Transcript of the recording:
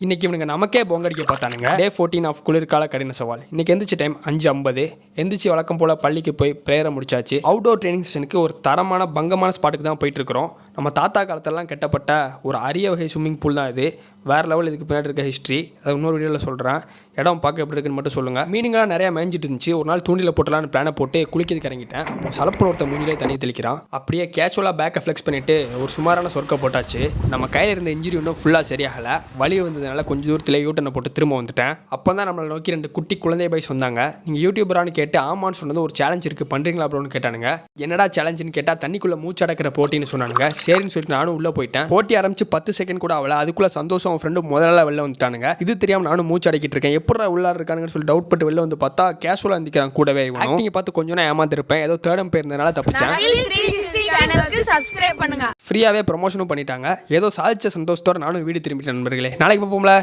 இன்னைக்கு இவனுங்க நமக்கே பொங்கடிக்க பார்த்தானுங்க. டே 14 ஆஃப் குளிர்கால கடின சவால். இன்னைக்கு எந்திரிச்ச டைம் 5:50. எந்திரிச்சு வழக்கம் போல் பள்ளிக்கு போய் ப்ரேயரை முடிச்சாச்சு. அவுட்டோர் ட்ரைனிங் செஷனுக்கு ஒரு தரமான பங்கமான ஸ்பாட்டுக்கு தான் போயிட்டு இருக்கிறோம். நம்ம தாத்தா காலத்திலலாம் கட்டப்பட்ட ஒரு அரிய வகை ஸ்விம்மிங் பூல் தான் இது. வேறு லெவல். இதுக்கு பின்னாடி இருக்க ஹிஸ்ட்ரி அதை இன்னொரு வீடியோவில் சொல்கிறேன். இடம் பார்க்க எப்படி இருக்குன்னு மட்டும் சொல்லுங்கள். மீனிங்காக நிறையா மேய்ஞ்சிட்டு இருந்துச்சு. ஒரு நாள் தூண்டில் போட்டலான்னு பிளானை போட்டு குளிக்கிறதுக்கு இறங்கிட்டேன். அப்போ சலப்புன ஒருத்த மூஞ்சிலே தண்ணி தெளிக்கிறான். அப்படியே கேஷுவலாக பேக்கை ஃப்ளெக்ஸ் பண்ணிவிட்டு ஒரு சுமாரான சொர்க்க போட்டாச்சு. நம்ம கையில் இருந்த இன்ஜுரி இன்னும் ஃபுல்லாக சரியாகலை. வலி வந்ததுனால கொஞ்சம் தூரத்தில் யூட்டனை போட்டு திரும்ப வந்துட்டேன். அப்போ தான் நம்மளை நோக்கி 2 குட்டி குழந்தை பாய்ஸ் வந்தாங்க. நீங்கள் யூடியூபரானு கேட்டு ஆமான்னு சொன்னது ஒரு சேலஞ்ச் இருக்குது பண்ணுறீங்களா அப்படின்னு கேட்டானுங்க. என்னடா சேலஞ்சுன்னு கேட்டால் தண்ணிக்குள்ளே மூச்சு அடக்கிற போட்டின்னு சொன்னானுங்க. சரின்னு சொல்லிட்டு நானும் உள்ளே போயிட்டேன். போட்டி ஆரம்பிச்சு 10 செகண்ட் கூட ஆகல. அதுக்குள்ளே சந்தோஷம் அவன் ஃப்ரெண்டு முதல்ல வெளில வந்துட்டானுங்க. இது தெரியாமல் நானும் மூச்சு அடக்கிட்டு இருக்கேன். எப்படா உள்ளார இருக்கானுங்கன்னு சொல்லி டவுட் பட்டு வெளில வந்து பார்த்தா கேஷுவலாக இருந்திக்கிறான் கூடவே. ஆக்டிங் பார்த்து கொஞ்சம் நான் ஏமாந்துருப்பேன். ஏதோ தேர்டம் போயிருந்தனால தப்பிச்சேன். ஃப்ரீயாகவே ப்ரொமோஷனும் பண்ணிட்டாங்க. ஏதோ சாதிச்ச சந்தோஷத்தோட நானும் வீடு திரும்பிட்டேன் நண்பர்களே. நாளைக்கு பார்ப்போம்ல.